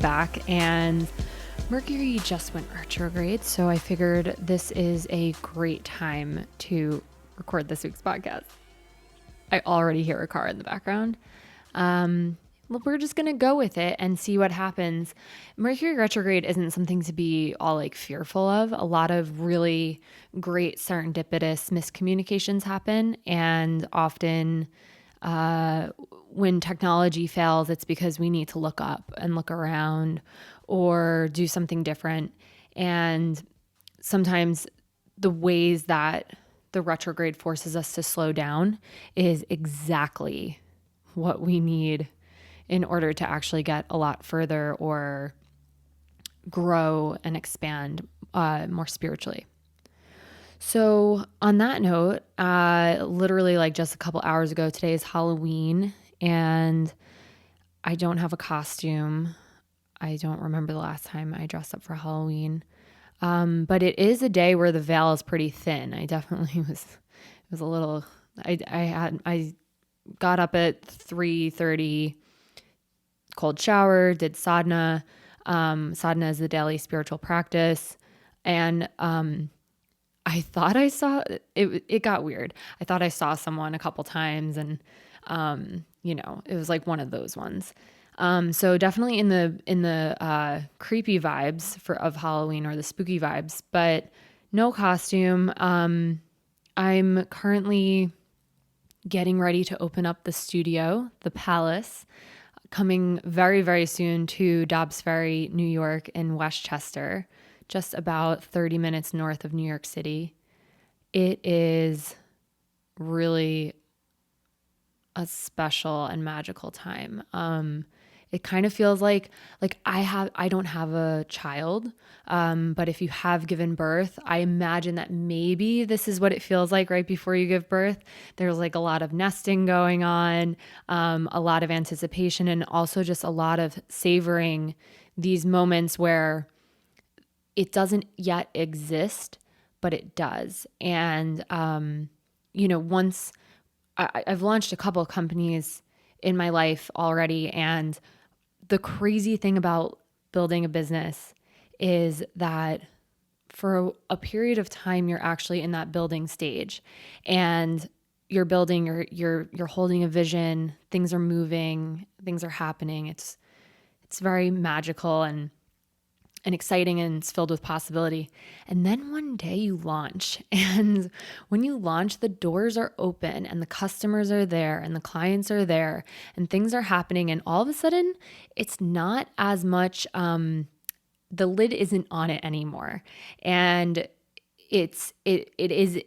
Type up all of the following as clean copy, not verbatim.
back, and Mercury just went retrograde, so I figured this is a great time to record this week's podcast. I already hear a car in the background. Well, we're just going to go with it and see what happens. Mercury retrograde isn't something to be all like fearful of. A lot of really great serendipitous miscommunications happen, and often when technology fails, it's because we need to look up and look around or do something different. And sometimes the ways that the retrograde forces us to slow down is exactly what we need in order to actually get a lot further or grow and expand more spiritually. So on that note, literally like just a couple hours ago, today is Halloween, and I don't have a costume. I don't remember the last time I dressed up for Halloween. But it is a day where the veil is pretty thin. I definitely was a little, I got up at 3:30, cold shower, did sadhana. Sadhana is the daily spiritual practice. And, I thought I saw it. It got weird. I thought I saw someone a couple times, and it was like one of those ones. So definitely in the creepy vibes of Halloween, or the spooky vibes, but no costume. I'm currently getting ready to open up the studio, the Palace, coming very, very soon to Dobbs Ferry, New York, in Westchester, just about 30 minutes north of New York City. It is really a special and magical time. It kind of feels like I don't have a child, but if you have given birth, I imagine that maybe this is what it feels like right before you give birth. There's like a lot of nesting going on, a lot of anticipation, and also just a lot of savoring these moments where it doesn't yet exist, but it does. And, once I've launched a couple of companies in my life already, and the crazy thing about building a business is that for a period of time, you're actually in that building stage, and you're building, you're holding a vision, things are moving, things are happening. It's very magical and exciting, and it's filled with possibility. And then one day you launch, and when you launch, the doors are open and the customers are there and the clients are there and things are happening. And all of a sudden it's not as much, the lid isn't on it anymore. And it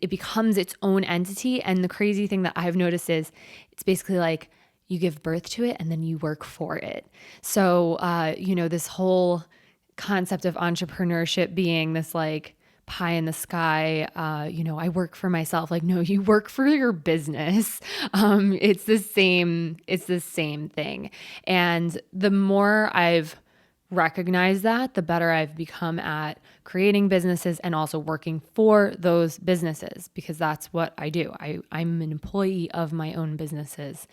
becomes its own entity. And the crazy thing that I've noticed is it's basically like you give birth to it and then you work for it. So, this whole concept of entrepreneurship being this like pie in the sky, I work for myself. Like, no, you work for your business. It's the same thing. And the more I've recognized that, the better I've become at creating businesses and also working for those businesses, because that's what I do. I'm an employee of my own businesses.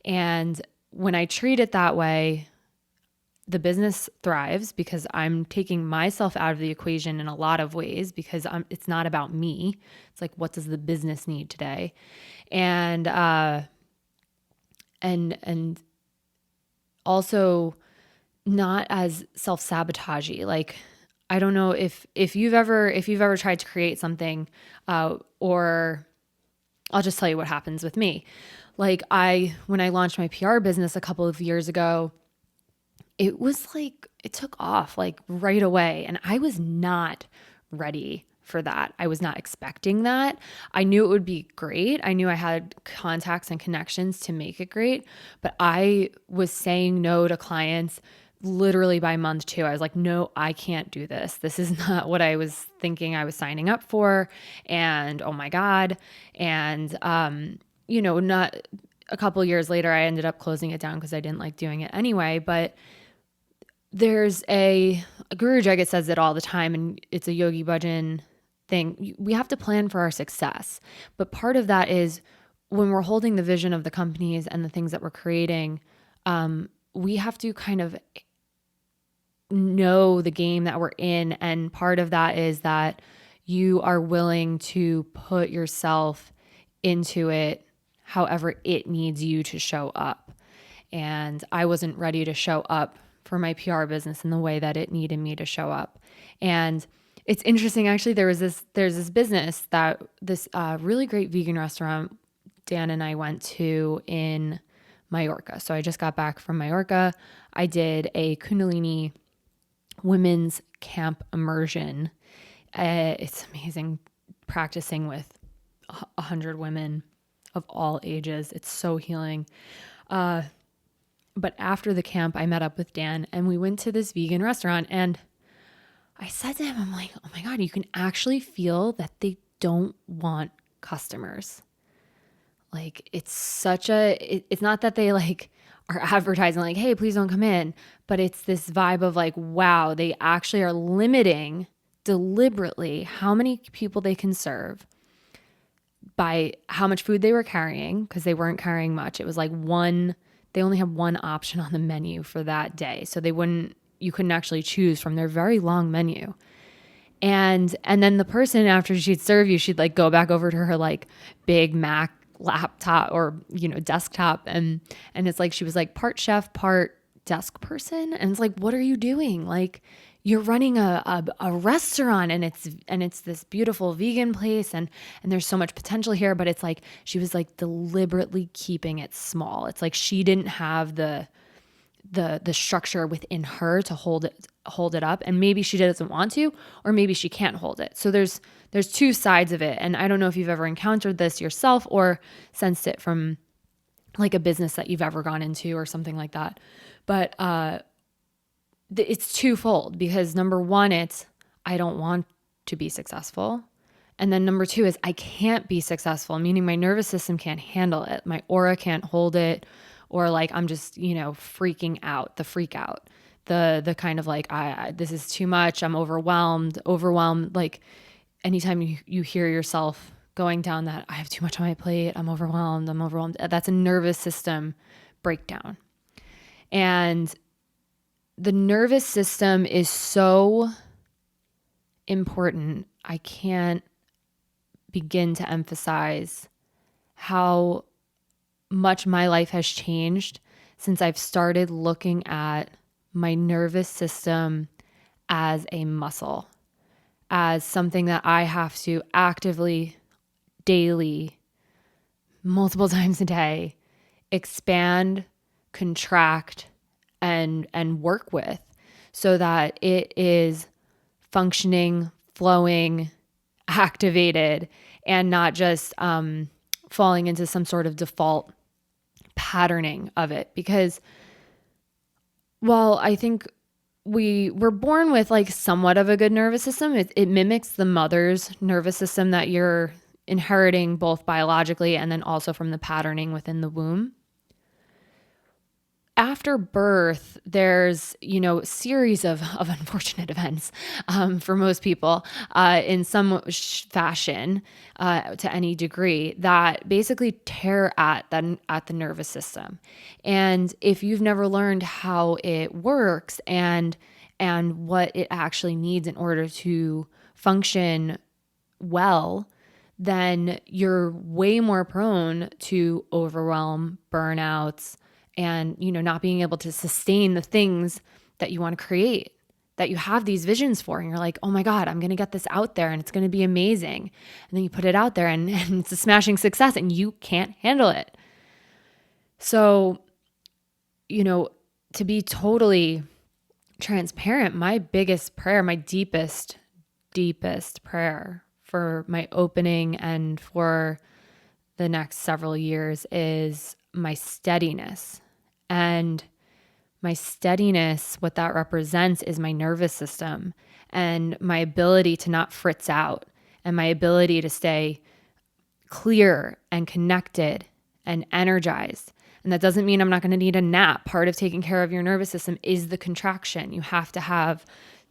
And when I treat it that way, the business thrives because I'm taking myself out of the equation in a lot of ways, because it's not about me. It's like, what does the business need today? And also not as self-sabotagey. Like, I don't know if you've ever tried to create something, or I'll just tell you what happens with me. Like, when I launched my PR business a couple of years ago, it was like, it took off like right away. And I was not ready for that. I was not expecting that. I knew it would be great. I knew I had contacts and connections to make it great, but I was saying no to clients literally by month 2. I was like, no, I can't do this. This is not what I was thinking I was signing up for. And oh my God. And, not a couple years later, I ended up closing it down because I didn't like doing it anyway. But there's a Guru Jagat says it all the time, and it's a Yogi Bhajan thing. We have to plan for our success. But part of that is when we're holding the vision of the companies and the things that we're creating, we have to kind of know the game that we're in. And part of that is that you are willing to put yourself into it however it needs you to show up. And I wasn't ready to show up for my PR business in the way that it needed me to show up. And it's interesting, actually, there's this business that this really great vegan restaurant Dan and I went to in Mallorca. So I just got back from Mallorca. I did a Kundalini women's camp immersion. It's amazing practicing with 100 women of all ages. It's so healing. But after the camp, I met up with Dan and we went to this vegan restaurant, and I said to him, I'm like, oh my God, you can actually feel that they don't want customers. Like, it's not that they like are advertising like, hey, please don't come in, but it's this vibe of like, wow, they actually are limiting deliberately how many people they can serve by how much food they were carrying, because they weren't carrying much. It was like they only had one option on the menu for that day. So you couldn't actually choose from their very long menu. And then the person, after she'd serve you, she'd like go back over to her like big Mac laptop or, desktop. And it's like, she was like part chef, part desk person. And it's like, what are you doing? Like, you're running a restaurant, and it's this beautiful vegan place, and there's so much potential here, but it's like, she was like deliberately keeping it small. It's like she didn't have the structure within her to hold it up, and maybe she doesn't want to, or maybe she can't hold it. So there's two sides of it, and I don't know if you've ever encountered this yourself or sensed it from like a business that you've ever gone into or something like that. But it's twofold, because number one, it's I don't want to be successful. And then number two is I can't be successful, meaning my nervous system can't handle it. My aura can't hold it, or like I'm just, freaking out, the freak out, the kind of like, this is too much. I'm overwhelmed. Like anytime you hear yourself going down that, I have too much on my plate, I'm overwhelmed, that's a nervous system breakdown. And the nervous system is so important. I can't begin to emphasize how much my life has changed since I've started looking at my nervous system as a muscle, as something that I have to actively, daily, multiple times a day, expand, contract, and work with, so that it is functioning, flowing, activated, and not just falling into some sort of default patterning of it. Because while I think we're born with like somewhat of a good nervous system, it mimics the mother's nervous system that you're inheriting both biologically and then also from the patterning within the womb. After birth, there's, a series of unfortunate events for most people in some fashion to any degree that basically tear at the nervous system. And if you've never learned how it works and what it actually needs in order to function well, then you're way more prone to overwhelm, burnouts, and, not being able to sustain the things that you want to create, that you have these visions for. And you're like, oh my God, I'm going to get this out there and it's going to be amazing. And then you put it out there and it's a smashing success and you can't handle it. So, to be totally transparent, my biggest prayer, my deepest prayer for my opening and for the next several years is my steadiness. And my steadiness, what that represents is my nervous system and my ability to not fritz out and my ability to stay clear and connected and energized. And that doesn't mean I'm not going to need a nap. Part of taking care of your nervous system is the contraction. You have to have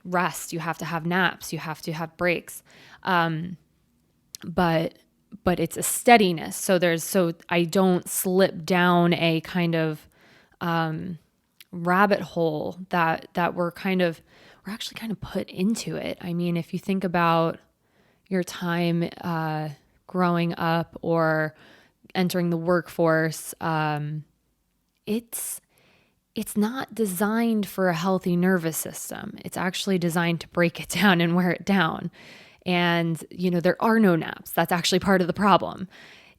rest. You have to have naps. You have to have breaks. But it's a steadiness. So I don't slip down a kind of rabbit hole that we're actually kind of put into it. I mean, if you think about your time growing up or entering the workforce, it's not designed for a healthy nervous system. It's actually designed to break it down and wear it down. And there are no naps. That's actually part of the problem.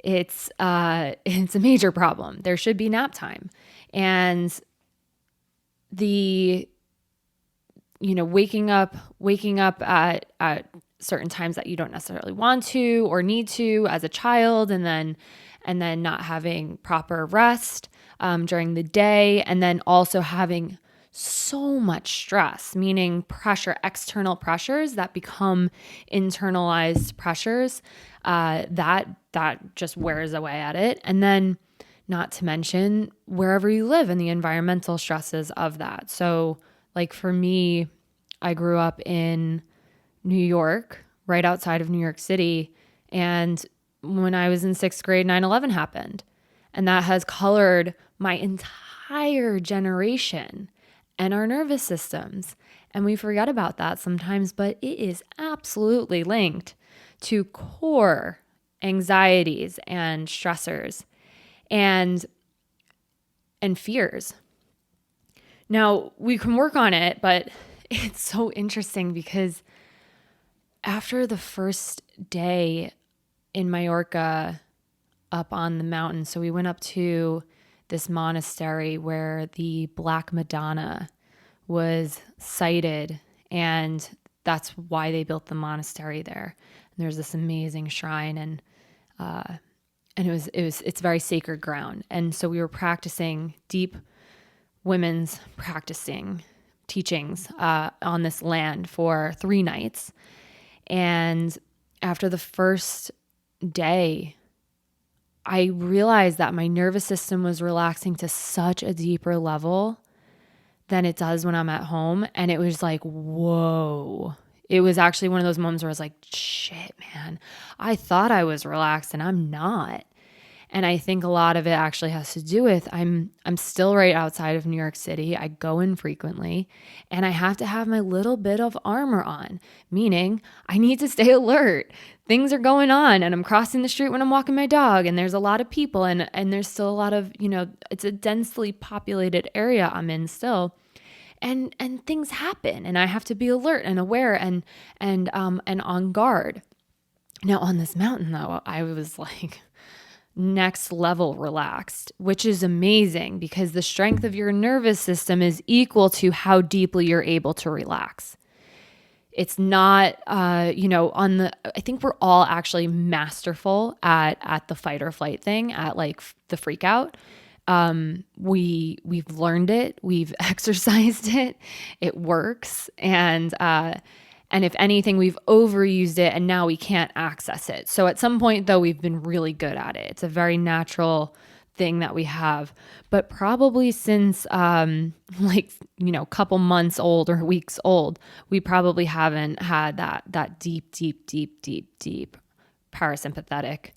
It's a major problem. There should be nap time, and the waking up at certain times that you don't necessarily want to or need to as a child, and then not having proper rest during the day, and then also having so much stress, meaning pressure, external pressures that become internalized pressures, that just wears away at it. And then not to mention wherever you live and the environmental stresses of that. So like for me, I grew up in New York, right outside of New York City. And when I was in 6th grade, 9/11 happened. And that has colored my entire generation and our nervous systems. And we forget about that sometimes, but it is absolutely linked to core anxieties and stressors and fears. Now, we can work on it, but it's so interesting because after the first day in Mallorca up on the mountain, so we went up to this monastery where the Black Madonna was sighted, and that's why they built the monastery there. And there's this amazing shrine, and it's very sacred ground. And so we were practicing deep women's practicing teachings on this land for 3 nights. And after the first day, I realized that my nervous system was relaxing to such a deeper level than it does when I'm at home. And it was like, whoa. It was actually one of those moments where I was like, shit, man, I thought I was relaxed and I'm not. And I think a lot of it actually has to do with I'm still right outside of New York City. I go in frequently, and I have to have my little bit of armor on, meaning I need to stay alert. Things are going on, and I'm crossing the street when I'm walking my dog, and there's a lot of people, and there's still a lot of, it's a densely populated area I'm in still. And things happen, and I have to be alert and aware and on guard. Now on this mountain though, I was like next level relaxed, which is amazing because the strength of your nervous system is equal to how deeply you're able to relax. It's not, I think we're all actually masterful at the fight or flight thing, at like the freak out. We've learned it, we've exercised it, it works. And if anything, we've overused it and now we can't access it. So at some point though, we've been really good at it. It's a very natural thing that we have, but probably since, couple months old or weeks old, we probably haven't had that deep parasympathetic,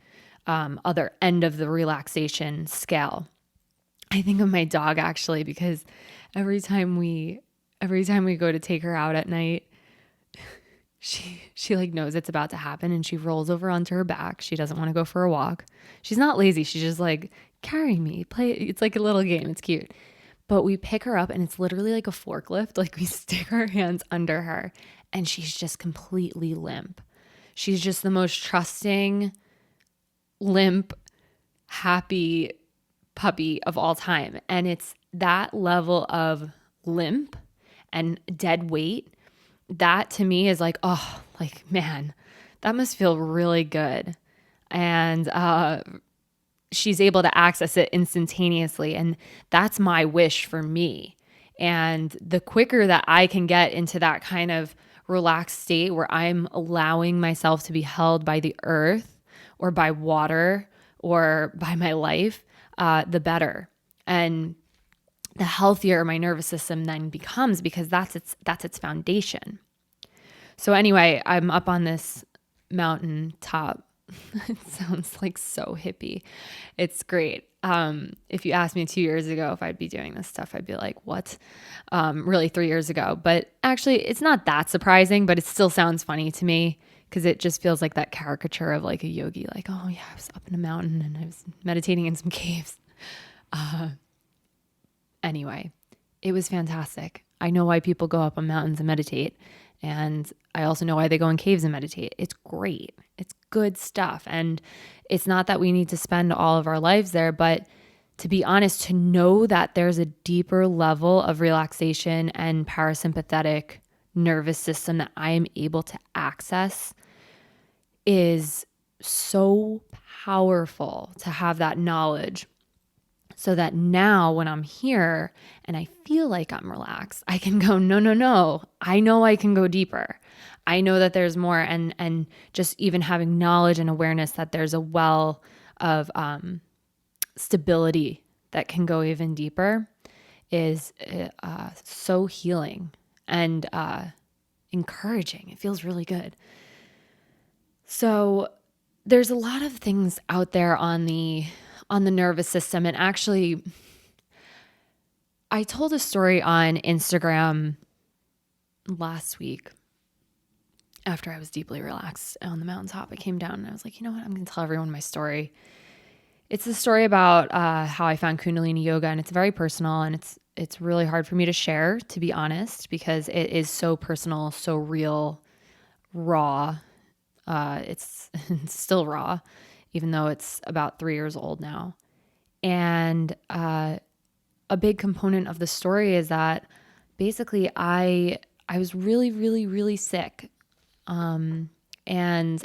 other end of the relaxation scale. I think of my dog actually, because every time we go to take her out at night, she like knows it's about to happen and she rolls over onto her back. She doesn't want to go for a walk. She's not lazy. She's just like, carry me, play. It's like a little game. It's cute. But we pick her up and it's literally like a forklift. Like we stick our hands under her and she's just completely limp. She's just the most trusting, limp, happy puppy of all time. And it's that level of limp and dead weight that to me is like, oh, like, man, that must feel really good. And she's able to access it instantaneously. And that's my wish for me. And the quicker that I can get into that kind of relaxed state where I'm allowing myself to be held by the earth or by water or by my life, the better. And the healthier my nervous system then becomes, because that's its foundation. So anyway, I'm up on this mountain top It sounds like so hippie. It's great. If you asked me 2 years ago if I'd be doing this stuff, I'd be like, what? Really 3 years ago. But actually, it's not that surprising, but it still sounds funny to me because it just feels like that caricature of like a yogi, like, oh yeah, I was up in a mountain and I was meditating in some caves. Anyway, it was fantastic. I know why people go up on mountains and meditate. And I also know why they go in caves and meditate. It's great. It's good stuff. And it's not that we need to spend all of our lives there, but to be honest, to know that there's a deeper level of relaxation and parasympathetic nervous system that I am able to access is so powerful to have that knowledge. So that now when I'm here and I feel like I'm relaxed, I can go, no, no, no. I know I can go deeper. I know that there's more. And just even having knowledge and awareness that there's a well of stability that can go even deeper is so healing and encouraging. It feels really good. So there's a lot of things out there on the nervous system. And actually, I told a story on Instagram last week after I was deeply relaxed on the mountaintop. I came down and I was like, you know what? I'm going to tell everyone my story. It's a story about how I found Kundalini yoga, and it's very personal, and it's really hard for me to share, to be honest, because it is so personal, so real, raw. It's still raw, even though it's about 3 years old now. And a big component of the story is that basically I was really, really, really sick. And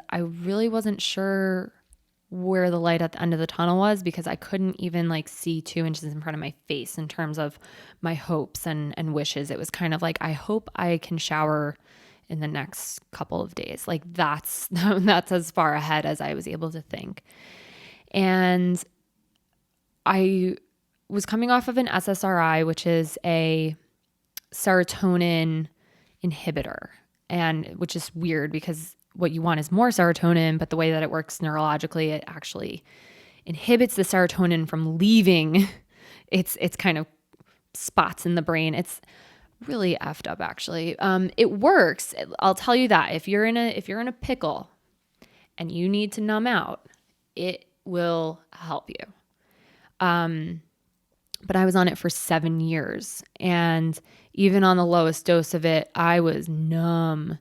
I really wasn't sure where the light at the end of the tunnel was, because I couldn't even like see 2 inches in front of my face in terms of my hopes and wishes. It was kind of like, I hope I can shower in the next couple of days. Like that's as far ahead as I was able to think. And I was coming off of an SSRI, which is a serotonin inhibitor, and which is weird because what you want is more serotonin, but the way that it works neurologically, it actually inhibits the serotonin from leaving its kind of spots in the brain. It's really effed up, actually. It works. I'll tell you that if you're in a pickle and you need to numb out, it will help you. But I was on it for 7 years, and even on the lowest dose of it, I was numb.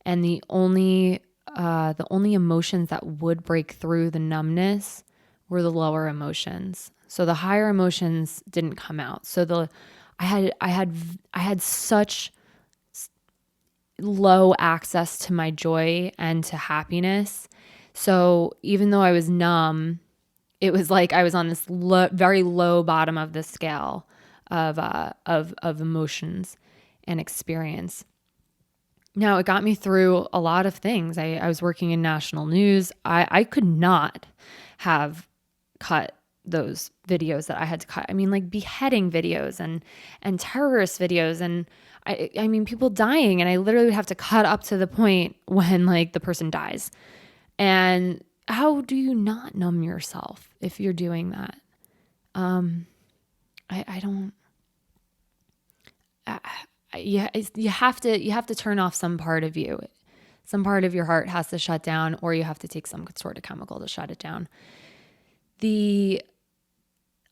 And the only emotions that would break through the numbness were the lower emotions. So the higher emotions didn't come out. So I had such low access to my joy and to happiness. So even though I was numb, it was like I was on this very low bottom of the scale of emotions and experience. Now, it got me through a lot of things. I was working in national news. I could not have cut those videos that I had to cut. I mean, like beheading videos and terrorist videos, and I mean people dying, and I literally would have to cut up to the point when like the person dies. And how do you not numb yourself if you're doing that? I don't. You have to turn off some part of you. Some part of your heart has to shut down, or you have to take some sort of chemical to shut it down.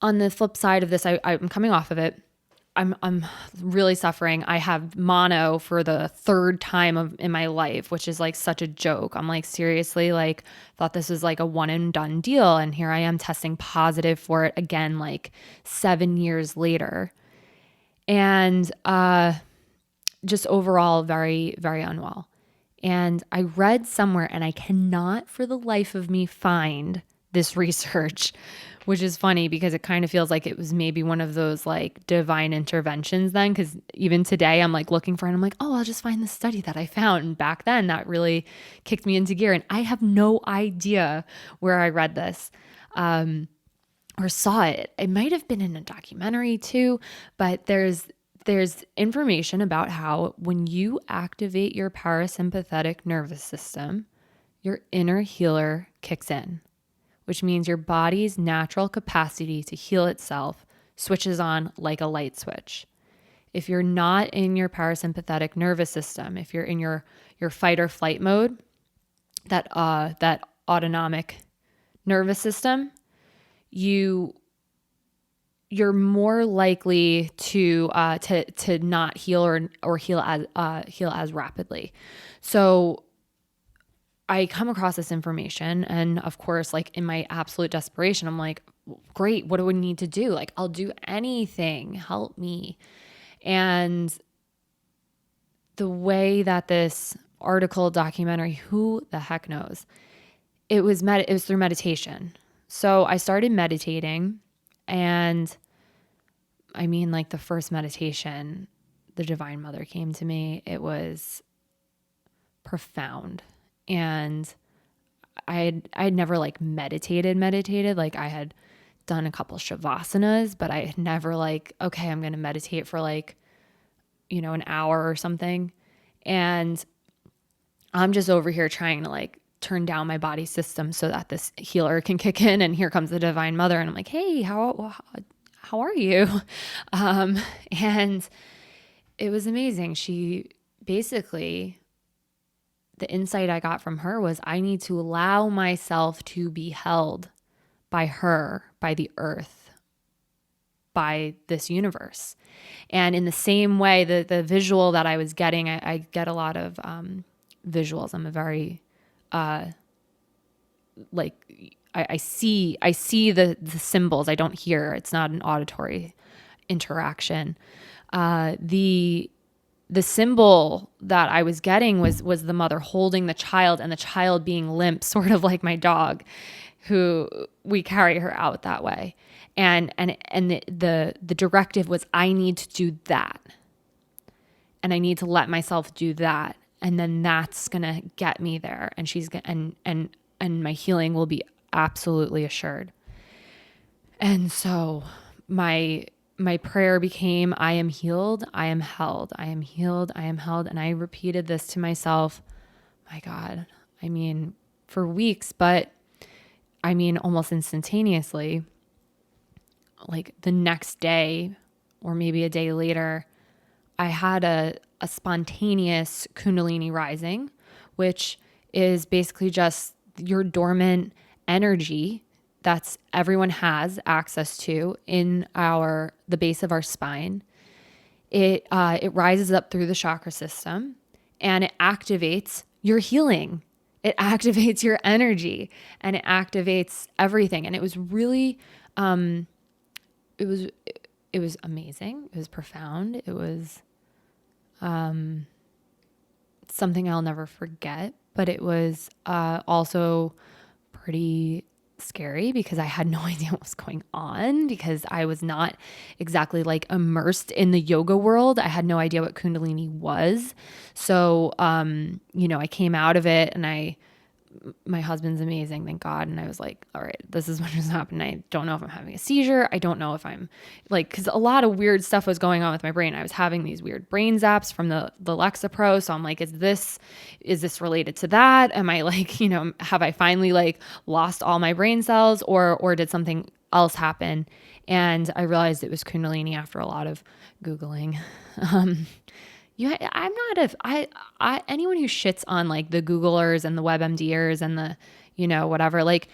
On the flip side of this, I'm coming off of it. I'm really suffering. I have mono for the 3rd time in my life, which is like such a joke. I'm like, seriously, like thought this was like a one and done deal. And here I am testing positive for it again, like 7 years later. And, just overall very, very unwell. And I read somewhere, and I cannot for the life of me find this research, which is funny because it kind of feels like it was maybe one of those like divine interventions then, because even today I'm like looking for it and I'm like, oh, I'll just find the study that I found. And back then that really kicked me into gear. And I have no idea where I read this or saw it. It might have been in a documentary too, but there's information about how when you activate your parasympathetic nervous system, your inner healer kicks in, which means your body's natural capacity to heal itself switches on like a light switch. If you're not in your parasympathetic nervous system, if you're in your fight or flight mode, that autonomic nervous system, you're more likely to not heal or heal as rapidly. So I come across this information, and of course, like in my absolute desperation, I'm like, great, what do I need to do? Like, I'll do anything, help me. And the way that this article, documentary, who the heck knows, it was through meditation. So I started meditating, and I mean, like the first meditation, the Divine Mother came to me. It was profound. And I had never like meditated. Like I had done a couple shavasanas, but I had never like, okay, I'm going to meditate for like, an hour or something. And I'm just over here trying to like turn down my body system so that this healer can kick in. And here comes the Divine Mother. And I'm like, hey, how are you? And it was amazing. She basically, the insight I got from her was I need to allow myself to be held by her, by the earth, by this universe. And in the same way, the visual that I was getting, I get a lot of visuals. I'm a very, I see the symbols. I don't hear. It's not an auditory interaction. The symbol that I was getting was the mother holding the child, and the child being limp, sort of like my dog, who we carry her out that way. And the directive was, I need to do that. And I need to let myself do that. And then that's going to get me there. And she's going and my healing will be absolutely assured. And so my prayer became, I am healed, I am held, I am healed, I am held. And I repeated this to myself, my God, I mean, for weeks, but I mean, almost instantaneously, like the next day or maybe a day later, I had a spontaneous Kundalini rising, which is basically just your dormant energy that's everyone has access to in the base of our spine. It rises up through the chakra system, and it activates your healing. It activates your energy, and it activates everything. And it was really, it was amazing. It was profound. It was something I'll never forget. But it was also pretty scary because I had no idea what was going on, because I was not exactly like immersed in the yoga world. I had no idea what Kundalini was. So, I came out of it, and my husband's amazing, thank God. And I was like, all right, this is what just happened. I don't know if I'm having a seizure. I don't know if I'm like, because a lot of weird stuff was going on with my brain. I was having these weird brain zaps from the Lexapro. So I'm like, is this related to that? Am I like, have I finally like lost all my brain cells, or did something else happen? And I realized it was Kundalini after a lot of Googling. I'm not anyone who shits on like the Googlers and the WebMDers and the, whatever, like,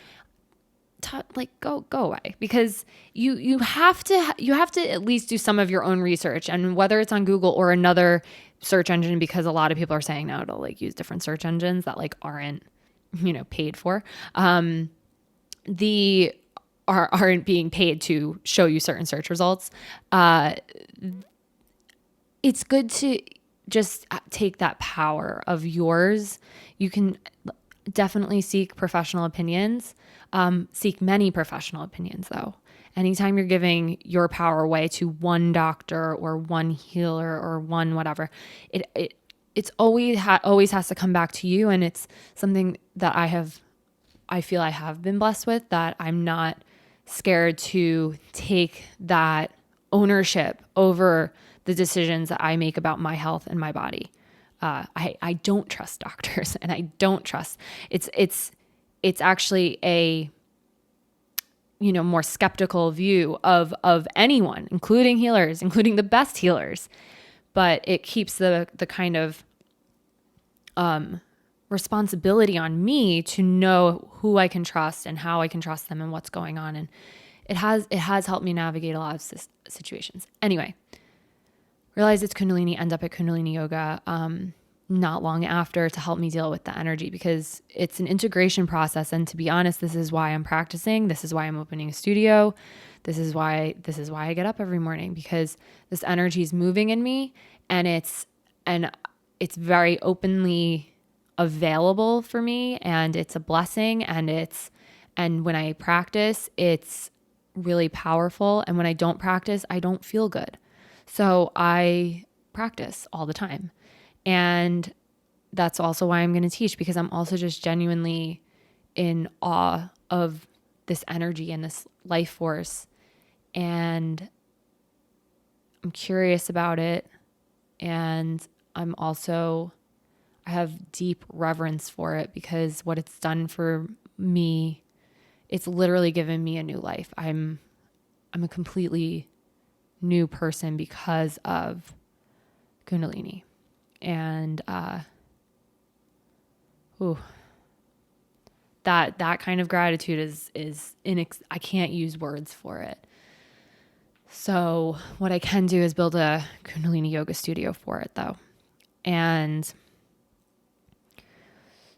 go away, because you have to at least do some of your own research, and whether it's on Google or another search engine, because a lot of people are saying now to like use different search engines that like aren't, paid for, aren't being paid to show you certain search results. It's good to just take that power of yours. You can definitely seek professional opinions, seek many professional opinions though. Anytime you're giving your power away to one doctor or one healer or one whatever, it's always has to come back to you. And it's something that I feel I have been blessed with, that I'm not scared to take that ownership over the decisions that I make about my health and my body. I don't trust doctors, and I don't trust it's actually a, more skeptical view of anyone, including healers, including the best healers. But it keeps the kind of responsibility on me to know who I can trust and how I can trust them and what's going on. And it has helped me navigate a lot of situations. Anyway, realized it's Kundalini, end up at Kundalini Yoga not long after to help me deal with the energy, because it's an integration process. And to be honest, this is why I'm practicing. This is why I'm opening a studio. This is why I get up every morning, because this energy is moving in me, and it's very openly available for me, and it's a blessing, and when I practice, it's really powerful. And when I don't practice, I don't feel good. So I practice all the time. And that's also why I'm going to teach, because I'm also just genuinely in awe of this energy and this life force. And I'm curious about it. And I have deep reverence for it, because what it's done for me, it's literally given me a new life. I'm a completely new person because of Kundalini. And that kind of gratitude is I can't use words for it. So what I can do is build a Kundalini yoga studio for it, though. And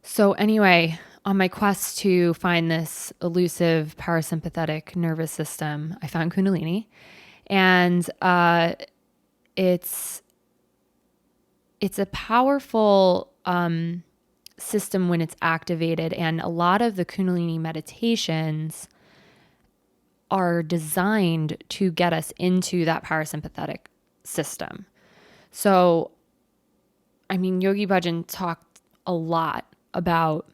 so anyway, on my quest to find this elusive parasympathetic nervous system, I found Kundalini, and it's a powerful system when it's activated, and a lot of the Kundalini meditations are designed to get us into that parasympathetic system. So, Yogi Bhajan talked a lot about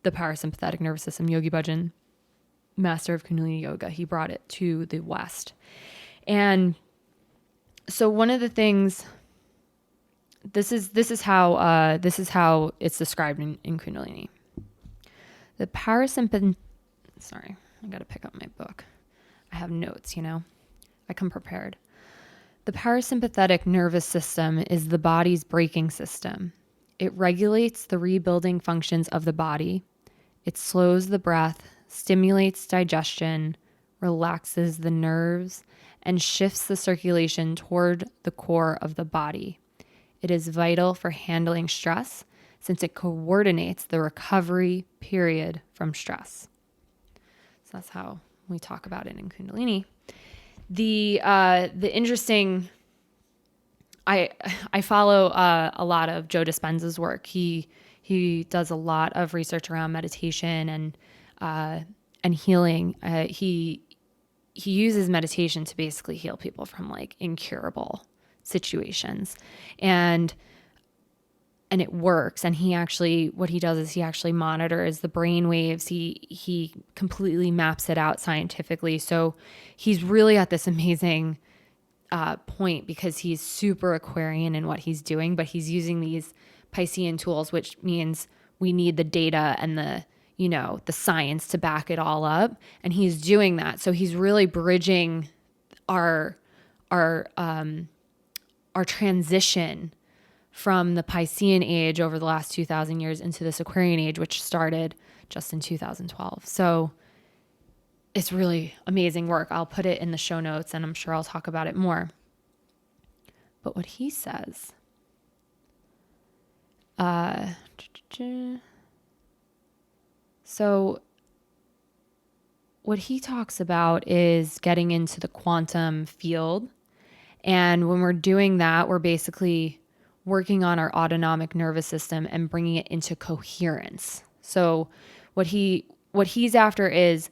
the parasympathetic nervous system. Yogi Bhajan, master of Kundalini Yoga, he brought it to the West. And so one of the things, this is how it's described in Kundalini. The parasympathetic, sorry, I got to pick up my book. I have notes, I come prepared. The parasympathetic nervous system is the body's braking system. It regulates the rebuilding functions of the body. It slows the breath, stimulates digestion, relaxes the nerves, and shifts the circulation toward the core of the body. It is vital for handling stress, since it coordinates the recovery period from stress. So that's how we talk about it in Kundalini. The interesting, I follow a lot of Joe Dispenza's work. He does a lot of research around meditation and healing. He uses meditation to basically heal people from like incurable situations, and it works. And what he does is he actually monitors the brain waves. He completely maps it out scientifically. So he's really at this amazing point, because he's super Aquarian in what he's doing, but he's using these Piscean tools, which means we need the data and the science to back it all up. And he's doing that. So he's really bridging our transition from the Piscean age over the last 2,000 years into this Aquarian age, which started just in 2012. So it's really amazing work. I'll put it in the show notes, and I'm sure I'll talk about it more. But what he says, so what he talks about is getting into the quantum field. And when we're doing that, we're basically working on our autonomic nervous system and bringing it into coherence. So what he's after is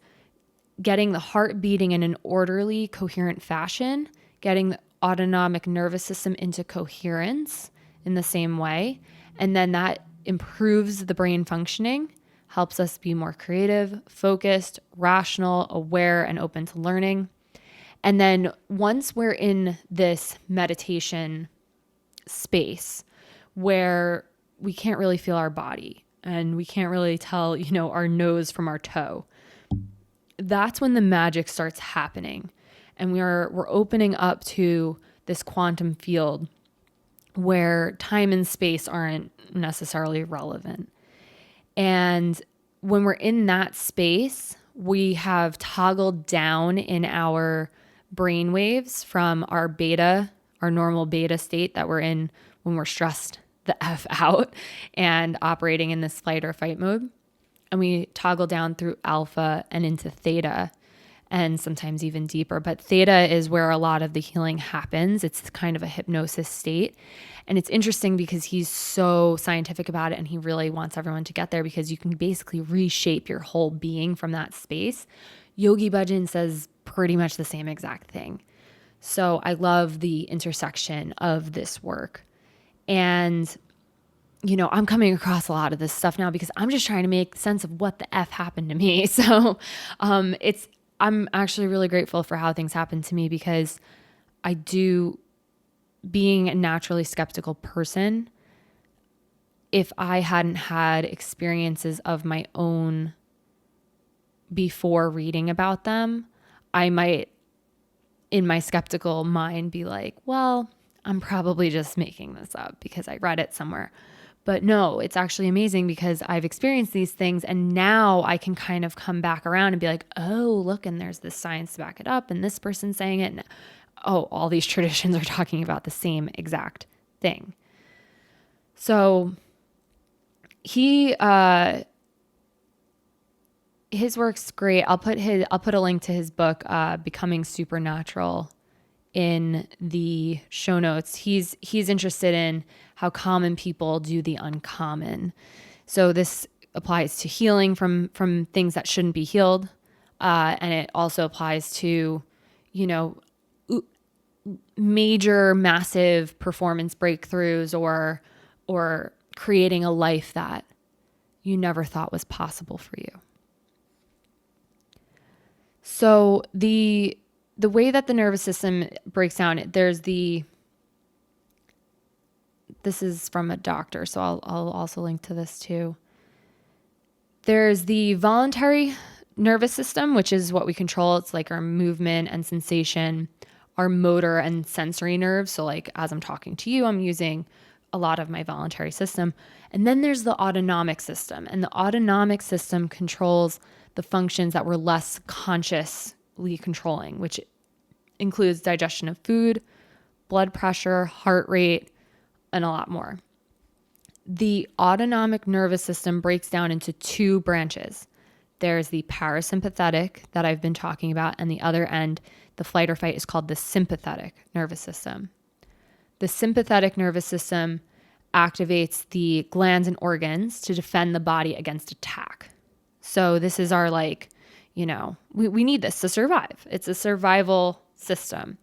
getting the heart beating in an orderly, coherent fashion, getting the autonomic nervous system into coherence in the same way. And then that improves the brain functioning, helps us be more creative, focused, rational, aware, and open to learning. And then once we're in this meditation space, where we can't really feel our body and we can't really tell, our nose from our toe. That's when the magic starts happening. And we're opening up to this quantum field where time and space aren't necessarily relevant. And when we're in that space, we have toggled down in our brain waves from our normal beta state that we're in when we're stressed the F out and operating in this flight or fight mode. And we toggle down through alpha and into theta, and sometimes even deeper. But theta is where a lot of the healing happens. It's kind of a hypnosis state. And it's interesting because he's so scientific about it, and he really wants everyone to get there because you can basically reshape your whole being from that space. Yogi Bhajan says pretty much the same exact thing. So I love the intersection of this work. And I'm coming across a lot of this stuff now because I'm just trying to make sense of what the F happened to me. So I'm actually really grateful for how things happened to me because being a naturally skeptical person, if I hadn't had experiences of my own before reading about them, I might, in my skeptical mind, be like, well, I'm probably just making this up because I read it somewhere. But no, it's actually amazing because I've experienced these things and now I can kind of come back around and be like, oh, look, and there's this science to back it up and this person's saying it. And all these traditions are talking about the same exact thing. So his work's great. I'll put a link to his book, Becoming Supernatural, in the show notes. He's interested in how common people do the uncommon. So this applies to healing from things that shouldn't be healed. And it also applies to, major, massive performance breakthroughs or creating a life that you never thought was possible for you. So the way that the nervous system breaks down, this is from a doctor, so I'll also link to this too. There's the voluntary nervous system, which is what we control. It's like our movement and sensation, our motor and sensory nerves. So like as I'm talking to you, I'm using a lot of my voluntary system. And then there's the autonomic system. And the autonomic system controls the functions that we're less consciously controlling, which includes digestion of food, blood pressure, heart rate, and a lot more. The autonomic nervous system breaks down into two branches. There's the parasympathetic that I've been talking about, and the other end, the flight or fight, is called the sympathetic nervous system. The sympathetic nervous system activates the glands and organs to defend the body against attack. So this is our we need this to survive. It's a survival system.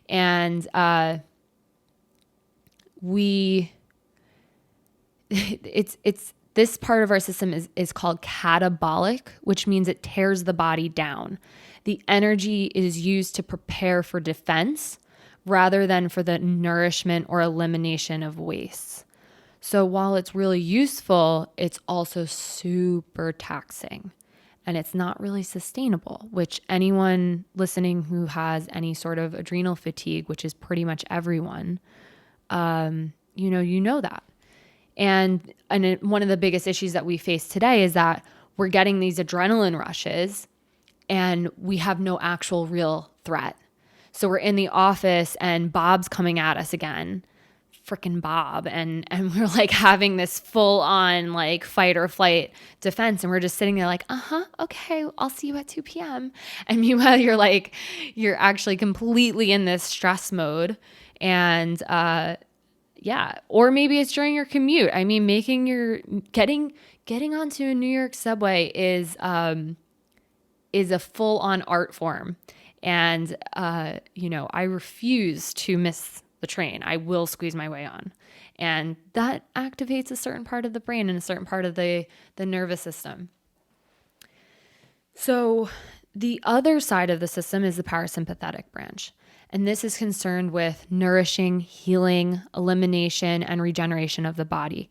And it's this part of our system is called catabolic, which means it tears the body down. The energy is used to prepare for defense rather than for the nourishment or elimination of wastes. So while it's really useful, it's also super taxing and it's not really sustainable, which anyone listening who has any sort of adrenal fatigue, which is pretty much everyone, you know that. And one of the biggest issues that we face today is that we're getting these adrenaline rushes and we have no actual real threat. So we're in the office and Bob's coming at us again, freaking Bob. And we're like having this full on like fight or flight defense. And we're just sitting there like, okay, I'll see you at 2 p.m. And meanwhile, you're actually completely in this stress mode. And, or maybe it's during your commute. I mean, getting onto a New York subway is a full on art form. And, I refuse to miss the train. I will squeeze my way on. And that activates a certain part of the brain and a certain part of the nervous system. So the other side of the system is the parasympathetic branch. And this is concerned with nourishing, healing, elimination, and regeneration of the body.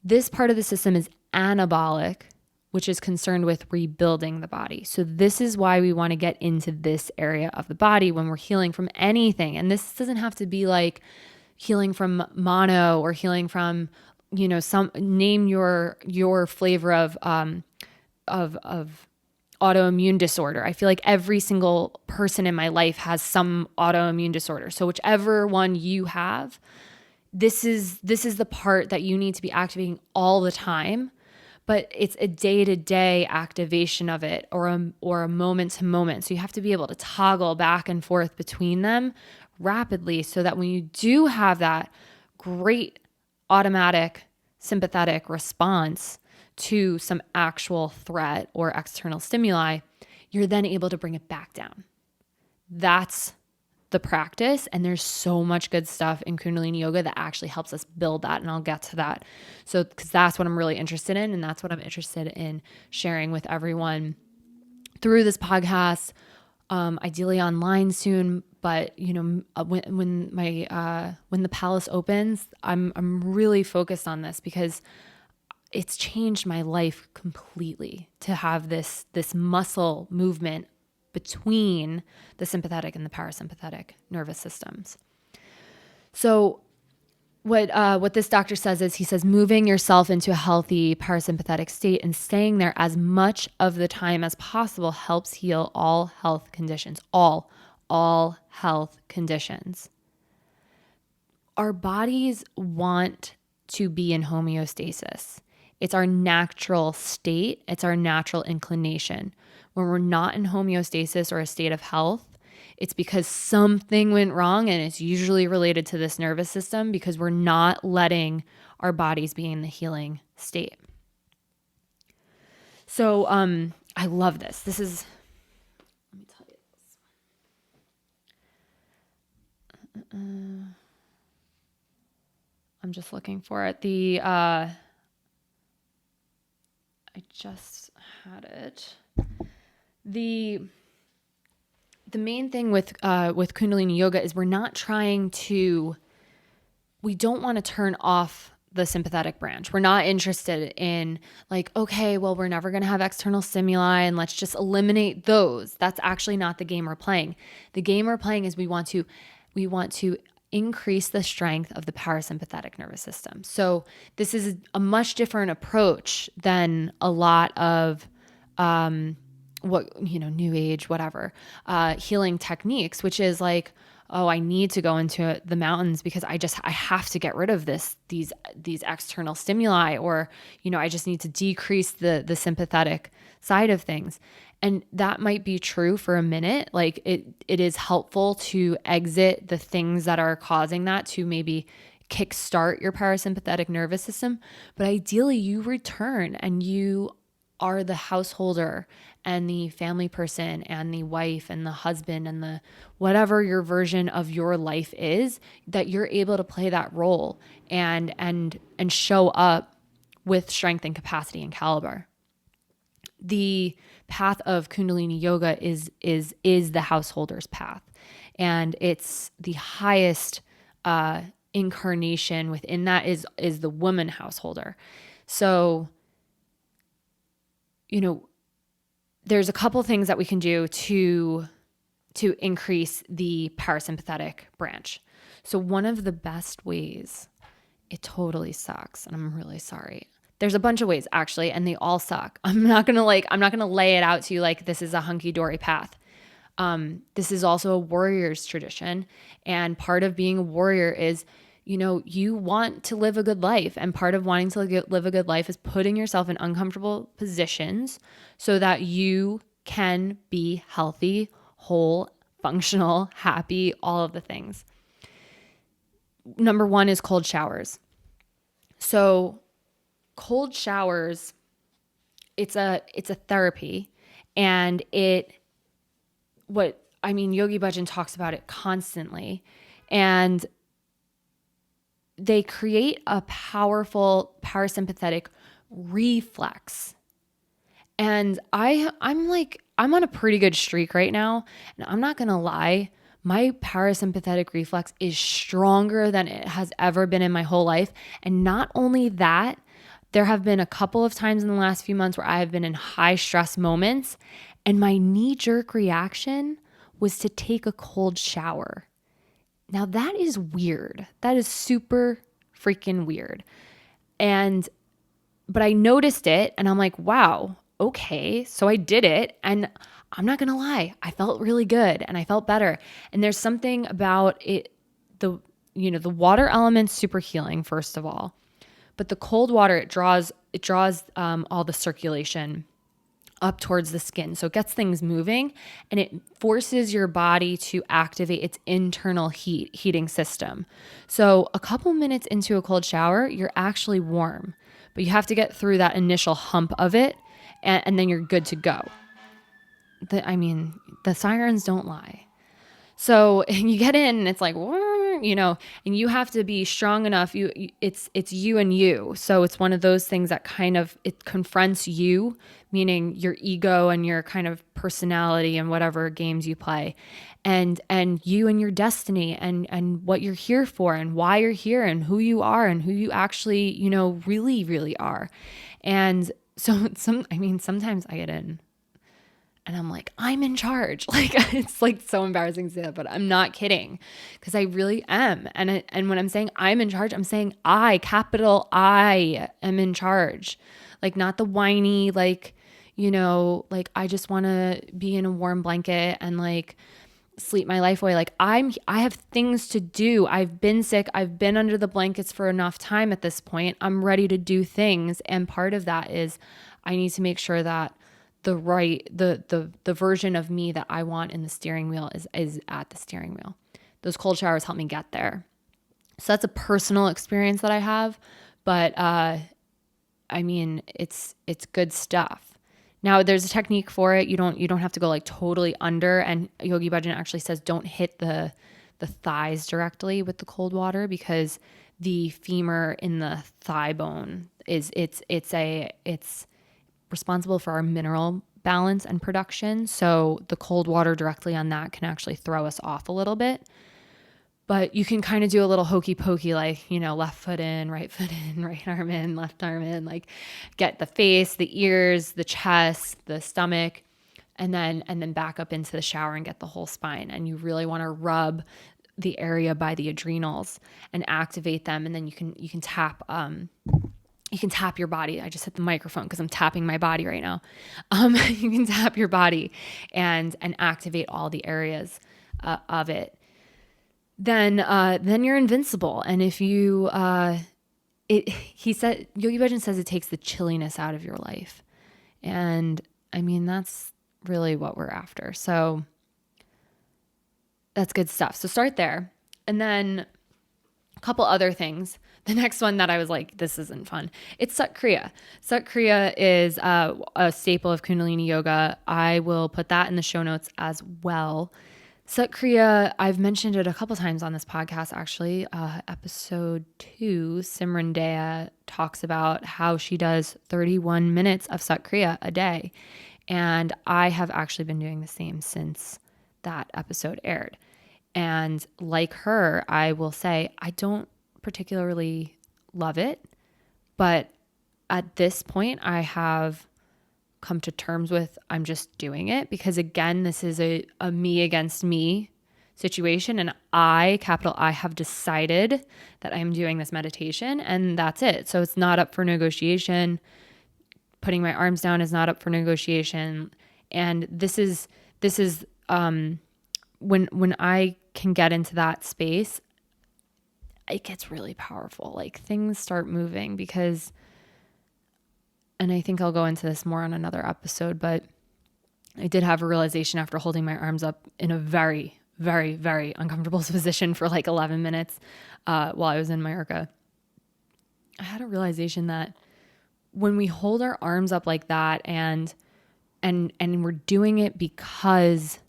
This part of the system is anabolic, which is concerned with rebuilding the body. So this is why we want to get into this area of the body when we're healing from anything. And this doesn't have to be like healing from mono or healing from, some name your flavor of autoimmune disorder. I feel like every single person in my life has some autoimmune disorder. So whichever one you have, this is the part that you need to be activating all the time, but it's a day-to-day activation of it or a moment to moment. So you have to be able to toggle back and forth between them rapidly so that when you do have that great automatic sympathetic response to some actual threat or external stimuli, you're then able to bring it back down. That's the practice. And there's so much good stuff in Kundalini Yoga that actually helps us build that. And I'll get to that. So, because that's what I'm really interested in. And that's what I'm interested in sharing with everyone through this podcast, ideally online soon. But, when the palace opens, I'm really focused on this because it's changed my life completely to have this muscle movement between the sympathetic and the parasympathetic nervous systems. So what this doctor says is, he says, moving yourself into a healthy parasympathetic state and staying there as much of the time as possible helps heal all health conditions, all health conditions. Our bodies want to be in homeostasis. It's our natural state. It's our natural inclination. When we're not in homeostasis or a state of health, it's because something went wrong, and it's usually related to this nervous system because we're not letting our bodies be in the healing state. So I love this. Let me tell you this. I'm just looking for it. I just had it. The main thing with Kundalini Yoga is we don't want to turn off the sympathetic branch. We're not interested in like, okay, well, we're never going to have external stimuli and let's just eliminate those. That's actually not the game we're playing. The game we're playing is we want to increase the strength of the parasympathetic nervous system. So this is a much different approach than a lot of new age, whatever, healing techniques, which is like, oh, I need to go into the mountains because I have to get rid of these external stimuli, or, I just need to decrease the sympathetic side of things. And that might be true for a minute. Like it is helpful to exit the things that are causing that to maybe kickstart your parasympathetic nervous system. But ideally you return and you are the householder and the family person and the wife and the husband and the whatever your version of your life is, that you're able to play that role and show up with strength and capacity and caliber. The path of Kundalini Yoga is the householder's path, and it's the highest incarnation within that is the woman householder. So, there's a couple things that we can do to increase the parasympathetic branch. So one of the best ways, it totally sucks, and I'm really sorry. There's a bunch of ways actually, and they all suck. I'm not going to lay it out to you like this is a hunky-dory path. This is also a warrior's tradition. And part of being a warrior is, you want to live a good life. And part of wanting to live a good life is putting yourself in uncomfortable positions so that you can be healthy, whole, functional, happy, all of the things. Number one is cold showers. So cold showers, it's a therapy, and Yogi Bhajan talks about it constantly, and they create a powerful parasympathetic reflex. And I'm on a pretty good streak right now, and I'm not gonna lie, my parasympathetic reflex is stronger than it has ever been in my whole life. And not only that, there have been a couple of times in the last few months where I have been in high stress moments, and my knee-jerk reaction was to take a cold shower. Now that is weird. That is super freaking weird. But I noticed it and I'm like, wow, okay. So I did it, and I'm not going to lie, I felt really good and I felt better. And there's something about it, the water element's super healing, first of all, but the cold water, it draws all the circulation up towards the skin. So it gets things moving, and it forces your body to activate its internal heating system. So a couple minutes into a cold shower, you're actually warm, but you have to get through that initial hump of it, and then you're good to go. The sirens don't lie. So you get in and it's like, and you have to be strong enough. It's you and you. So it's one of those things that kind of, it confronts you, meaning your ego and your kind of personality and whatever games you play, and you and your destiny and what you're here for and why you're here and who you are and who you actually, really, really are. And so sometimes I get in and I'm like, I'm in charge. Like, it's like so embarrassing to say that, but I'm not kidding, because I really am. And when I'm saying I'm in charge, I'm saying capital I am in charge. Like, not the whiny, like, like I just want to be in a warm blanket and like sleep my life away. Like I have things to do. I've been sick. I've been under the blankets for enough time at this point. I'm ready to do things. And part of that is I need to make sure that the version of me that I want in the steering wheel is at the steering wheel. Those cold showers help me get there. So that's a personal experience that I have, but it's good stuff. Now there's a technique for it. You don't have to go like totally under, and Yogi Bhajan actually says don't hit the thighs directly with the cold water, because the femur in the thigh bone it's responsible for our mineral balance and production. So the cold water directly on that can actually throw us off a little bit. But you can kind of do a little hokey pokey, like, left foot in, right arm in, left arm in, like get the face, the ears, the chest, the stomach, and then back up into the shower and get the whole spine. And you really want to rub the area by the adrenals and activate them. And then you can tap, your body. I just hit the microphone because I'm tapping my body right now. You can tap your body and activate all the areas of it. Then you're invincible. And if you, he said, Yogi Bhajan says it takes the chilliness out of your life. And that's really what we're after. So that's good stuff. So start there. And then a couple other things. The next one that I was like, this isn't fun. It's Sat Kriya. Sat Kriya is a staple of Kundalini yoga. I will put that in the show notes as well. Sat Kriya, I've mentioned it a couple times on this podcast, actually. Episode 2, Simran Dea talks about how she does 31 minutes of Sat Kriya a day. And I have actually been doing the same since that episode aired. And like her, I will say I don't particularly love it. But at this point, I have come to terms with I'm just doing it, because again, this is a me against me situation, and capital I, have decided that I'm doing this meditation, and that's it. So it's not up for negotiation. Putting my arms down is not up for negotiation. And this is when I can get into that space, it gets really powerful. Like things start moving, because, and I think I'll go into this more on another episode, but I did have a realization after holding my arms up in a very, very, very uncomfortable position for like 11 minutes while I was in Mallorca. I had a realization that when we hold our arms up like that and we're doing it because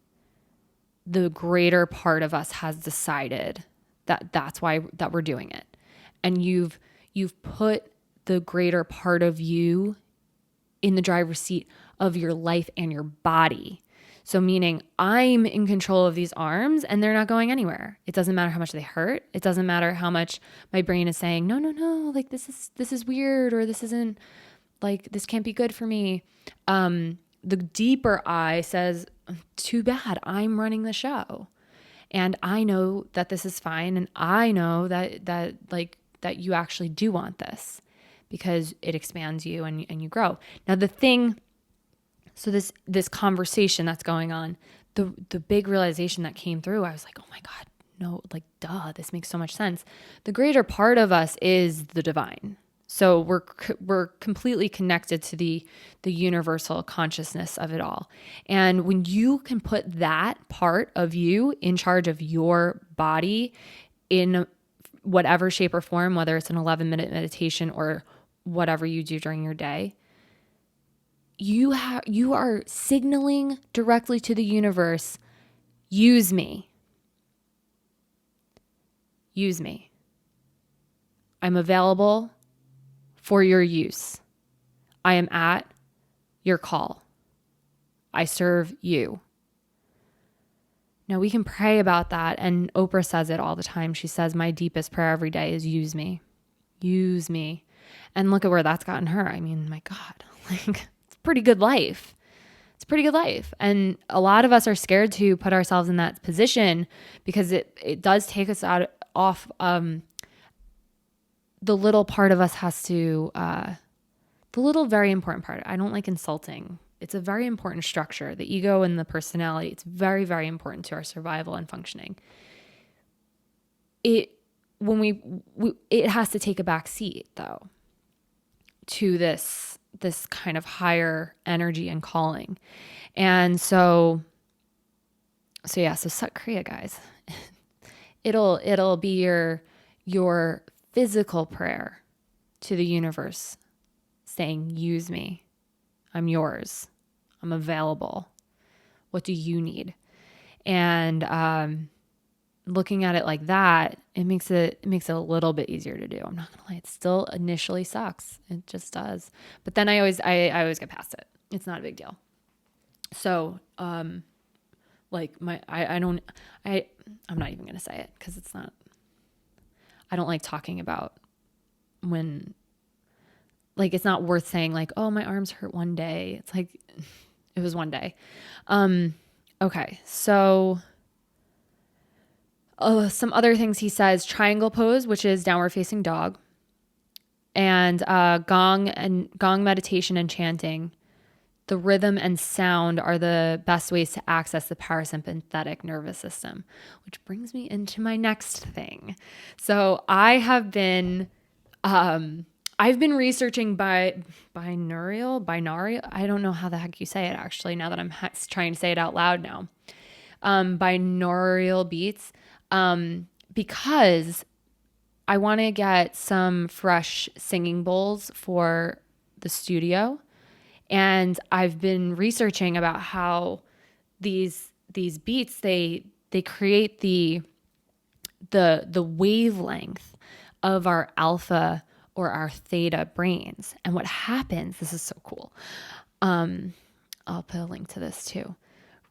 the greater part of us has decided that's why that we're doing it. And you've put the greater part of you in the driver's seat of your life and your body. So meaning I'm in control of these arms and they're not going anywhere. It doesn't matter how much they hurt. It doesn't matter how much my brain is saying, no, no, no, like this is weird, or this isn't, like, this can't be good for me. The deeper I says, too bad, I'm running the show. And I know that this is fine. And I know that you actually do want this, because it expands you and you grow. Now so this conversation that's going on, the big realization that came through, I was like, oh my God, no, like, duh, this makes so much sense. The greater part of us is the divine. So we're completely connected to the universal consciousness of it all. And when you can put that part of you in charge of your body in whatever shape or form, whether it's an 11-minute meditation or whatever you do during your day, you are signaling directly to the universe, use me. Use me. I'm available for your use. I am at your call. I serve you. Now we can pray about that. And Oprah says it all the time. She says, my deepest prayer every day is use me. Use me. And look at where that's gotten her. I mean, my God, like, it's a pretty good life. It's a pretty good life. And a lot of us are scared to put ourselves in that position, because it does take us off the little part of us has to, the little very important part. I don't like insulting. It's a very important structure. The ego and the personality, it's very, very important to our survival and functioning. It has to take a back seat, though, to this kind of higher energy and calling. And so Sat Kriya, guys. It'll be your physical prayer to the universe, saying, use me. I'm yours. I'm available. What do you need? And looking at it like that, it makes it a little bit easier to do. I'm not gonna lie, it still initially sucks. It just does. But then I always get past it. It's not a big deal. So like I'm not even gonna say it, because it's not. I don't like talking about when, like, it's not worth saying, like, oh, my arms hurt one day. It's like, it was one day. Okay. So, some other things he says: triangle pose, which is downward facing dog, and gong meditation and chanting. The rhythm and sound are the best ways to access the parasympathetic nervous system, which brings me into my next thing. So I've been researching binaural. I don't know how the heck you say it, actually, now that I'm trying to say it out loud now. Binaural beats, because I want to get some fresh singing bowls for the studio. And I've been researching about how these beats, they create the wavelength of our alpha or our theta brains. And what happens, this is so cool. I'll put a link to this too.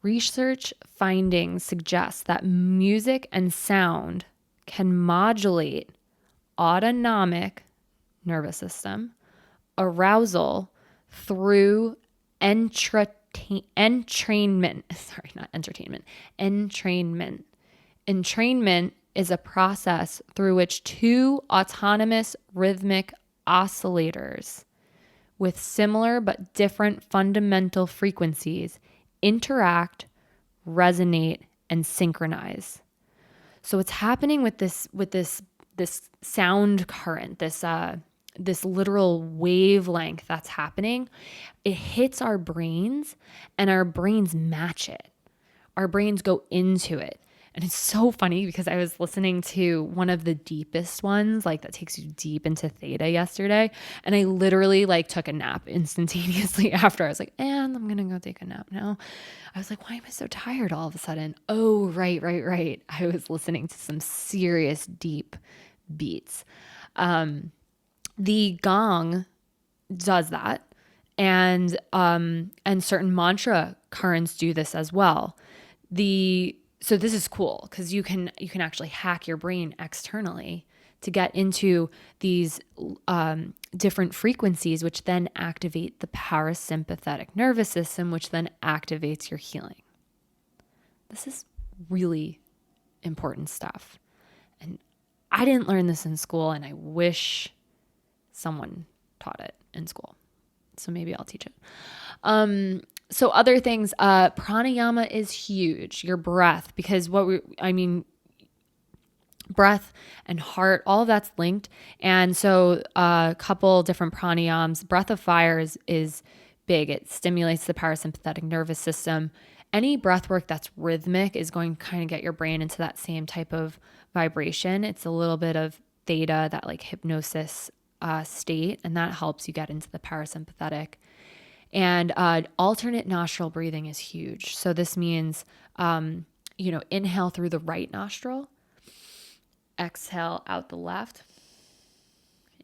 Research findings suggest that music and sound can modulate autonomic nervous system, arousal, through entrainment. Entrainment is a process through which two autonomous rhythmic oscillators with similar but different fundamental frequencies interact, resonate, and synchronize. So what's happening with this sound current, this literal wavelength that's happening, it hits our brains and our brains match it. Our brains go into it. And it's so funny because I was listening to one of the deepest ones, like that takes you deep into theta yesterday. And I literally like took a nap instantaneously after. I was like, and I'm going to go take a nap now. I was like, why am I so tired all of a sudden? Oh, right. I was listening to some serious deep beats. The gong does that. and certain mantra currents do this as well. So this is cool because you can actually hack your brain externally to get into these different frequencies, which then activate the parasympathetic nervous system, which then activates your healing. This is really important stuff. And I didn't learn this in school, and I wish someone taught it in school. So maybe I'll teach it. So other things, pranayama is huge. Your breath, because breath and heart, all of that's linked. And so a couple different pranayams. Breath of fire is big. It stimulates the parasympathetic nervous system. Any breath work that's rhythmic is going to kind of get your brain into that same type of vibration. It's a little bit of theta, that like hypnosis state, and that helps you get into the parasympathetic. And alternate nostril breathing is huge. So this means, inhale through the right nostril, exhale out the left,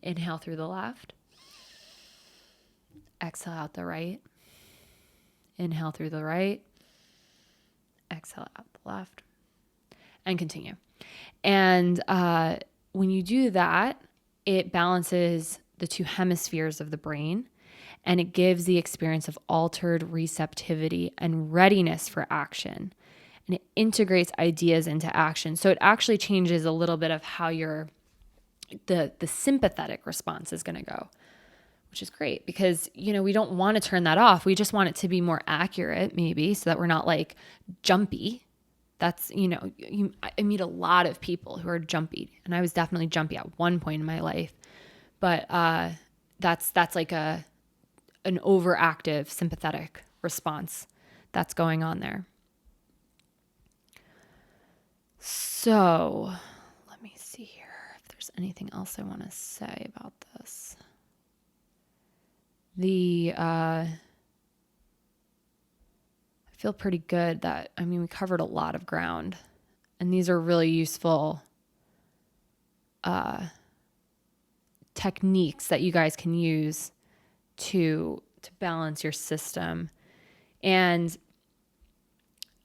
inhale through the left, exhale out the right, inhale through the right, exhale out the left, and continue. And when you do that, it balances the two hemispheres of the brain, and it gives the experience of altered receptivity and readiness for action. And it integrates ideas into action. So it actually changes a little bit of how the sympathetic response is going to go, which is great because, we don't want to turn that off. We just want it to be more accurate, maybe, so that we're not like jumpy. That's, I meet a lot of people who are jumpy, and I was definitely jumpy at one point in my life, but that's like an overactive sympathetic response that's going on there. So let me see here if there's anything else I want to say about this. I feel pretty good that, we covered a lot of ground, and these are really useful techniques that you guys can use to balance your system. And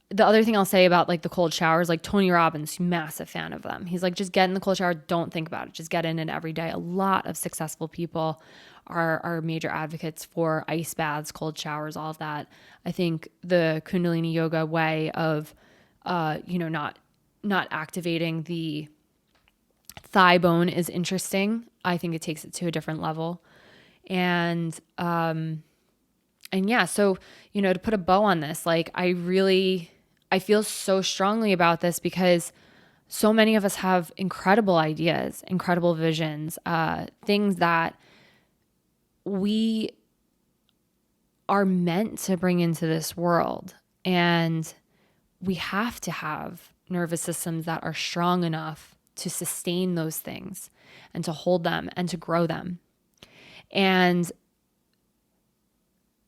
the other thing I'll say about like the cold showers, like Tony Robbins, massive fan of them. He's like, just get in the cold shower. Don't think about it. Just get in it every day. A lot of successful people are major advocates for ice baths, cold showers, all of that. I think the Kundalini yoga way of, not activating the thigh bone is interesting. I think it takes it to a different level. And yeah, so, to put a bow on this, like I feel so strongly about this because so many of us have incredible ideas, incredible visions, things that we are meant to bring into this world. And we have to have nervous systems that are strong enough to sustain those things and to hold them and to grow them. And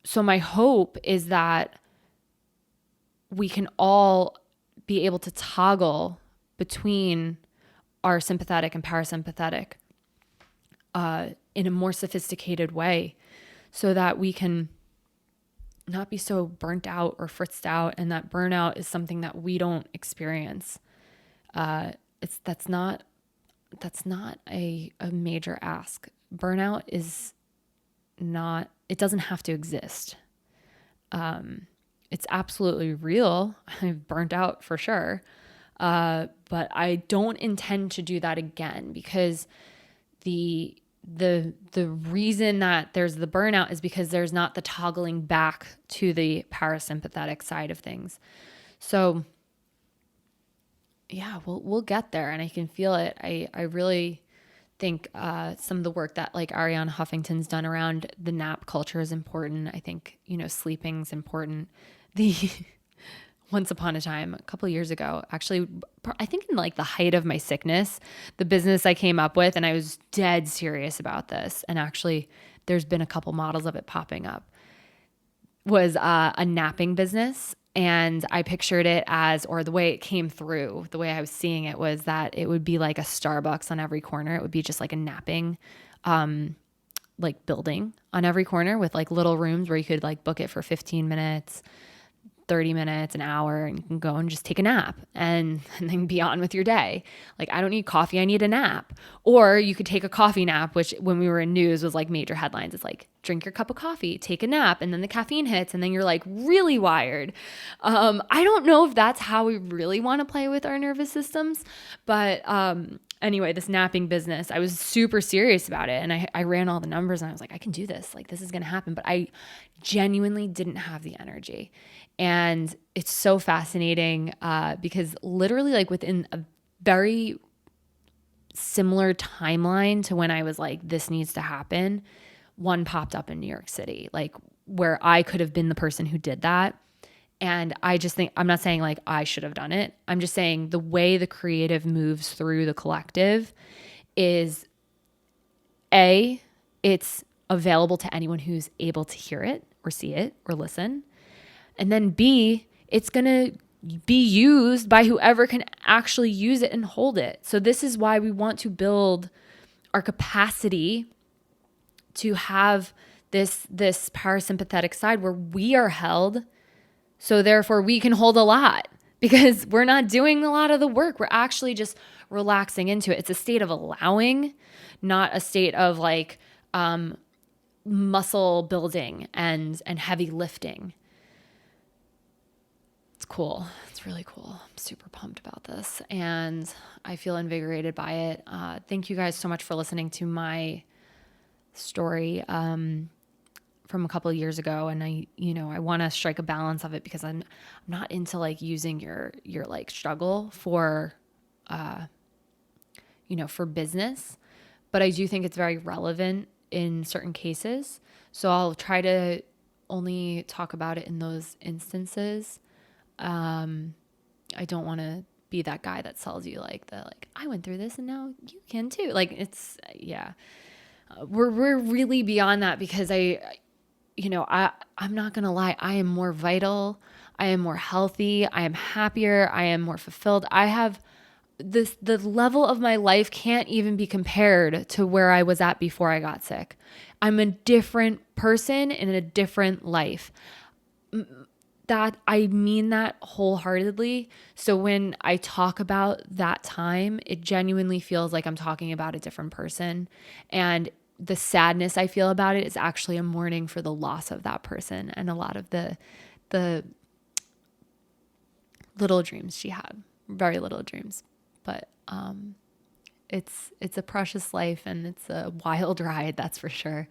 so my hope is that we can all be able to toggle between our sympathetic and parasympathetic in a more sophisticated way, so that we can not be so burnt out or fritzed out, and that burnout is something that we don't experience. That's not a major ask. Burnout is not, it doesn't have to exist. It's absolutely real. I've burnt out for sure. But I don't intend to do that again, because the reason that there's the burnout is because there's not the toggling back to the parasympathetic side of things. So yeah, we'll get there, and I can feel it. I really think some of the work that like Ariane Huffington's done around the nap culture is important. I think, sleeping's important. Once upon a time, a couple of years ago, actually, I think in like the height of my sickness, the business I came up with, and I was dead serious about this, and actually there's been a couple models of it popping up, was a napping business. And I pictured it as, or the way it came through, the way I was seeing it was that it would be like a Starbucks on every corner. It would be just like a napping like building on every corner with like little rooms where you could like book it for 15 minutes, 30 minutes, an hour, and you can go and just take a nap and then be on with your day. Like, I don't need coffee, I need a nap. Or you could take a coffee nap, which when we were in news was like major headlines. It's like, drink your cup of coffee, take a nap, and then the caffeine hits, and then you're like really wired. I don't know if that's how we really want to play with our nervous systems, but anyway, this napping business, I was super serious about it. And I ran all the numbers and I was like, I can do this. Like, this is going to happen. But I genuinely didn't have the energy. And it's so fascinating because literally like within a very similar timeline to when I was like, this needs to happen, one popped up in New York City, like where I could have been the person who did that. And I just think, I'm not saying like I should have done it. I'm just saying the way the creative moves through the collective is it's available to anyone who's able to hear it or see it or listen. And then B, it's going to be used by whoever can actually use it and hold it. So this is why we want to build our capacity to have this parasympathetic side where we are held. So therefore we can hold a lot because we're not doing a lot of the work. We're actually just relaxing into it. It's a state of allowing, not a state of like muscle building and heavy lifting. It's cool. It's really cool. I'm super pumped about this and I feel invigorated by it. Thank you guys so much for listening to my story from a couple of years ago. And I want to strike a balance of it because I'm not into like using your like struggle for, for business, but I do think it's very relevant in certain cases. So I'll try to only talk about it in those instances. I don't want to be that guy that sells you like I went through this and now you can too. Like it's, yeah, we're really beyond that because I'm not going to lie. I am more vital. I am more healthy. I am happier. I am more fulfilled. I have the level of my life can't even be compared to where I was at before I got sick. I'm a different person in a different life. That I mean that wholeheartedly. So when I talk about that time, it genuinely feels like I'm talking about a different person. And the sadness I feel about it is actually a mourning for the loss of that person and a lot of the little dreams she had, very little dreams. But it's a precious life and it's a wild ride, that's for sure.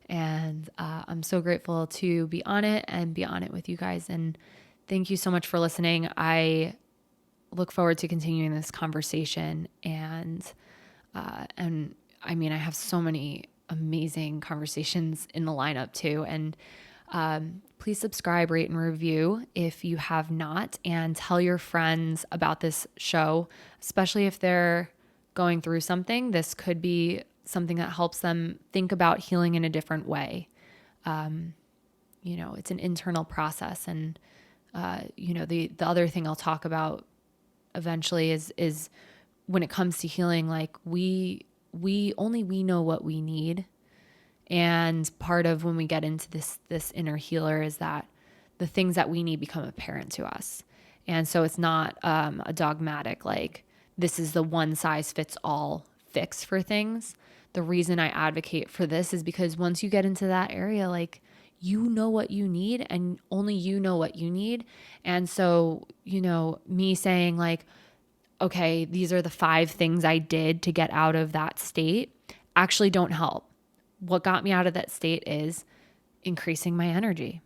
And I'm so grateful to be on it and be on it with you guys. And thank you so much for listening. I look forward to continuing this conversation. And I mean, I have so many amazing conversations in the lineup too. And please subscribe, rate, and review if you have not. And tell your friends about this show, especially if they're going through something. This could be something that helps them think about healing in a different way. It's an internal process. And, the other thing I'll talk about eventually is when it comes to healing, like we know what we need. And part of when we get into this inner healer is that the things that we need become apparent to us. And so it's not a dogmatic, like this is the one size fits all fix for things. The reason I advocate for this is because once you get into that area, like you know what you need and only you know what you need. And so, me saying like, okay, these are the 5 things I did to get out of that state actually don't help. What got me out of that state is increasing my energy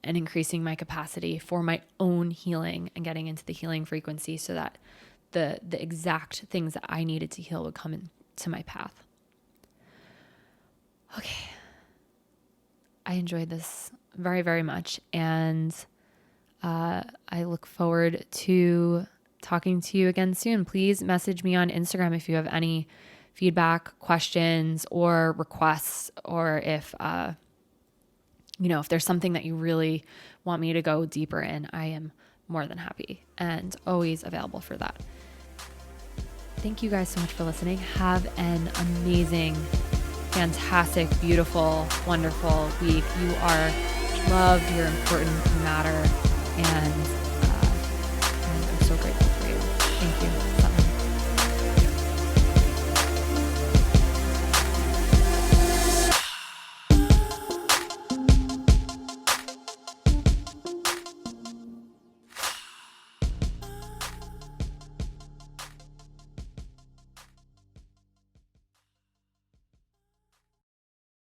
and increasing my capacity for my own healing and getting into the healing frequency so that the exact things that I needed to heal would come into my path. Okay. I enjoyed this very, very much. And I look forward to talking to you again soon. Please message me on Instagram if you have any feedback, questions, or requests, or if there's something that you really want me to go deeper in. I am more than happy and always available for that. Thank you guys so much for listening. Have an amazing fantastic, beautiful, wonderful week. You are loved, you're important, you matter, and